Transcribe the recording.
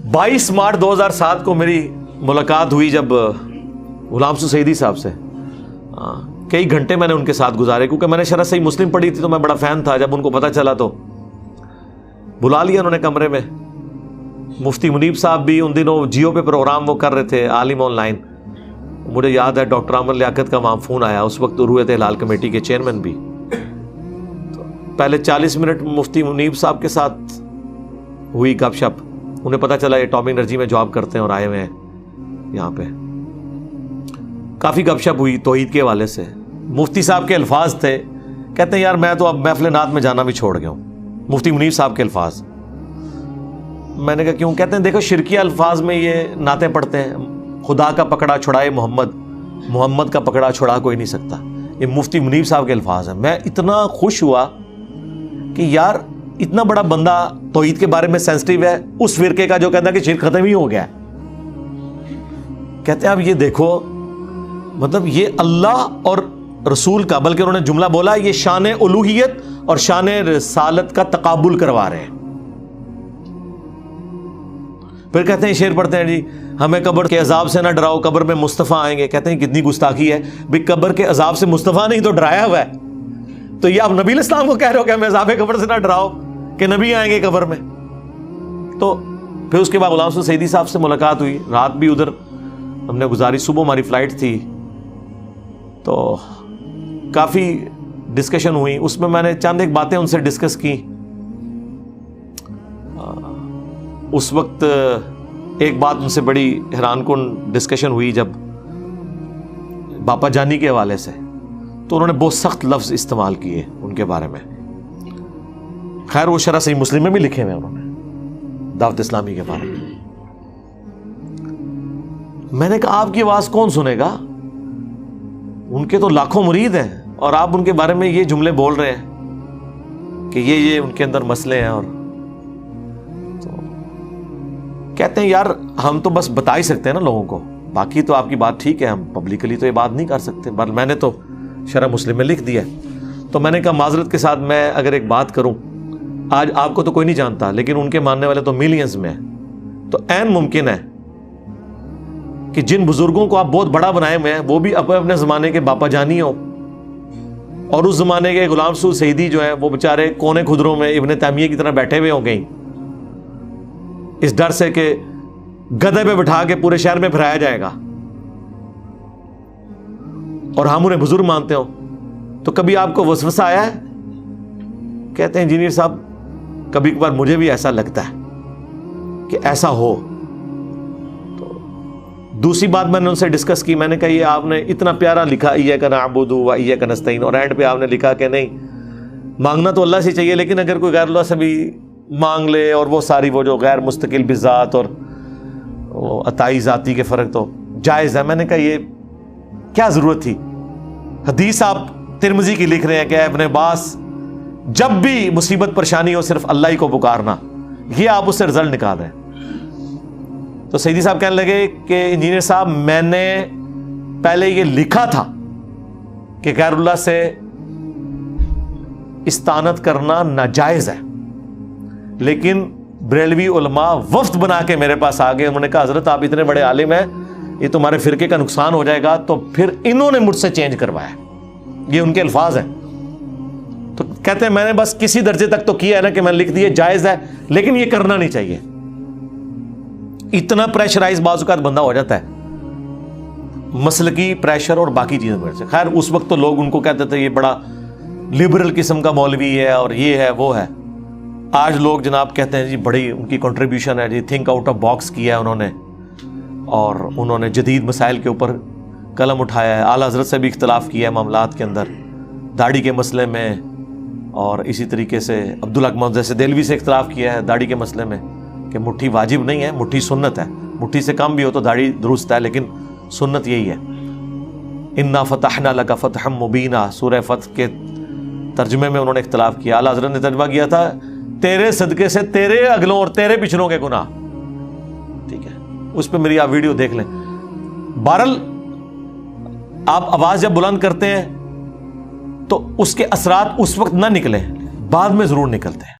22 مارچ 2007 کو میری ملاقات ہوئی جب غلام حسن سعیدی صاحب سے. کئی گھنٹے میں نے ان کے ساتھ گزارے کیونکہ میں نے شرح صحیح مسلم پڑھی تھی تو میں بڑا فین تھا. جب ان کو پتہ چلا تو بلا لیا انہوں نے کمرے میں. مفتی منیب صاحب بھی ان دنوں جیو پہ پروگرام وہ کر رہے تھے عالم آن لائن. مجھے یاد ہے ڈاکٹر احمد لیاقت کا وہاں فون آیا, اس وقت رویت ہلال کمیٹی کے چیئرمین بھی. تو پہلے 40 منٹ مفتی منیب صاحب کے ساتھ ہوئی گپ شپ. انہیں پتہ چلا یہ اٹامک انرجی میں جاب کرتے ہیں اور آئے ہوئے ہیں یہاں پہ. کافی گپ شپ ہوئی توحید کے حوالے سے. مفتی صاحب کے الفاظ تھے, کہتے ہیں یار میں تو اب محفل نعت میں جانا بھی چھوڑ گیا ہوں. مفتی منیب صاحب کے الفاظ. میں نے کہا کیوں؟ کہتے ہیں دیکھو شرکیہ الفاظ میں یہ نعتیں پڑھتے ہیں, خدا کا پکڑا چھڑائے محمد, محمد کا پکڑا چھڑا کوئی نہیں سکتا. یہ مفتی منیب صاحب کے الفاظ ہیں. میں اتنا خوش ہوا کہ یار اتنا بڑا بندہ توحید کے بارے میں سینسٹیو ہے, اس فرقے کا جو کہتا ہے کہ شرک ختم ہی ہو گیا ہے. کہتے ہیں اب یہ دیکھو, مطلب یہ اللہ اور رسول کا, بلکہ انہوں نے جملہ بولا یہ شان الوہیت اور شان رسالت کا تقابل کروا رہے ہیں. پھر کہتے ہیں شعر پڑھتے ہیں جی ہمیں قبر کے عذاب سے نہ ڈراؤ, قبر میں مصطفیٰ آئیں گے. کہتے ہیں کتنی گستاخی ہے بھئی, قبر کے عذاب سے مصطفیٰ نہیں تو ڈرایا ہوا ہے. تو یہ آپ نبی علیہ السلام کو کہہ رہے ہو کہ ہمیں عذاب قبر سے نہ ڈراؤ کہ نبی آئیں گے قبر میں. تو پھر اس کے بعد غلام حسن سعیدی صاحب سے ملاقات ہوئی. رات بھی ادھر ہم نے گزاری, صبح ہماری فلائٹ تھی. تو کافی ڈسکشن ہوئی. اس میں نے چند ایک باتیں ان سے ڈسکس کی. اس وقت ایک بات ان سے بڑی حیران کن ڈسکشن ہوئی جب باپا جانی کے حوالے سے. تو انہوں نے بہت سخت لفظ استعمال کیے ان کے بارے میں. خیر وہ شرح صحیح مسلم میں بھی لکھے ہوئے انہوں نے دعوت اسلامی کے بارے میں. میں نے کہا آپ کی آواز کون سنے گا, ان کے تو لاکھوں مرید ہیں اور آپ ان کے بارے میں یہ جملے بول رہے ہیں کہ یہ ان کے اندر مسئلے ہیں. اور تو کہتے ہیں یار ہم تو بس بتا ہی سکتے ہیں نا لوگوں کو, باقی تو آپ کی بات ٹھیک ہے, ہم پبلکلی تو یہ بات نہیں کر سکتے. بل میں نے تو شرح مسلم میں لکھ دیا. تو میں نے کہا معذرت کے ساتھ میں اگر ایک بات کروں, آج آپ کو تو کوئی نہیں جانتا لیکن ان کے ماننے والے تو ملینز میں ہیں. تو عین ممکن ہے کہ جن بزرگوں کو آپ بہت بڑا بنائے ہوئے ہیں وہ بھی اپنے زمانے کے باپا جانی ہوں, اور اس زمانے کے غلام حسن سعیدی جو ہیں وہ بیچارے کونے خدروں میں ابن تیمیہ کی طرح بیٹھے ہوئے ہوں گے اس ڈر سے کہ گدھے پہ بٹھا کے پورے شہر میں پھرایا جائے گا, اور ہم انہیں بزرگ مانتے ہوں. تو کبھی آپ کو وسوسہ آیا ہے؟ کہتے ہیں انجینئر صاحب کبھی کبھار مجھے بھی ایسا لگتا ہے کہ ایسا ہو. تو دوسری بات میں نے ان سے ڈسکس کی. میں نے کہا یہ آپ نے اتنا پیارا لکھا ایاک نعبد و ایاک نستعین, اور اینڈ پہ آپ نے لکھا کہ نہیں مانگنا تو اللہ سے چاہیے لیکن اگر کوئی غیر اللہ سے بھی مانگ لے, اور وہ ساری وہ جو غیر مستقل بذات اور عطائی ذاتی کے فرق تو جائز ہے. میں نے کہا یہ کیا ضرورت تھی؟ حدیث آپ ترمذی کی لکھ رہے ہیں کہ ابن عباس جب بھی مصیبت پریشانی ہو صرف اللہ ہی کو پکارنا, یہ آپ اس سے رزلٹ نکال رہے ہیں. تو سعیدی صاحب کہنے لگے کہ انجینئر صاحب میں نے پہلے یہ لکھا تھا کہ غیر اللہ سے استعانت کرنا ناجائز ہے, لیکن بریلوی علماء وفد بنا کے میرے پاس آ گئے. انہوں نے کہا حضرت آپ اتنے بڑے عالم ہیں, یہ تمہارے فرقے کا نقصان ہو جائے گا. تو پھر انہوں نے مجھ سے چینج کروایا. یہ ان کے الفاظ ہیں. تو کہتے ہیں میں نے بس کسی درجے تک تو کیا ہے نا کہ میں لکھ دیے جائز ہے لیکن یہ کرنا نہیں چاہیے. اتنا پریشرائز بعض اوقات بندہ ہو جاتا ہے مسلکی پریشر اور باقی چیزوں میں سے. خیر اس وقت تو لوگ ان کو کہتے تھے یہ بڑا لبرل قسم کا مولوی ہے اور یہ ہے وہ ہے. آج لوگ جناب کہتے ہیں جی بڑی ان کی کنٹریبیوشن ہے جی, تھنک آؤٹ آف باکس کیا ہے انہوں نے, اور انہوں نے جدید مسائل کے اوپر قلم اٹھایا ہے. اعلیٰ حضرت سے بھی اختلاف کیا ہے معاملات کے اندر, داڑھی کے مسئلے میں, اور اسی طریقے سے عبدالحق محمد جیسے دہلوی سے اختلاف کیا ہے داڑھی کے مسئلے میں کہ مٹھی واجب نہیں ہے, مٹھی سنت ہے. مٹھی سے کم بھی ہو تو داڑھی درست ہے لیکن سنت یہی ہے. انا فتحنا لک فتحا مبینا, سورہ فتح کے ترجمے میں انہوں نے اختلاف کیا. اعلیٰ حضرت نے ترجمہ کیا تھا تیرے صدقے سے تیرے اگلوں اور تیرے پچھلوں کے گناہ. ٹھیک ہے, اس پہ میری آپ ویڈیو دیکھ لیں. بہرحال آپ آواز جب بلند کرتے ہیں تو اس کے اثرات اس وقت نہ نکلیں, بعد میں ضرور نکلتے ہیں.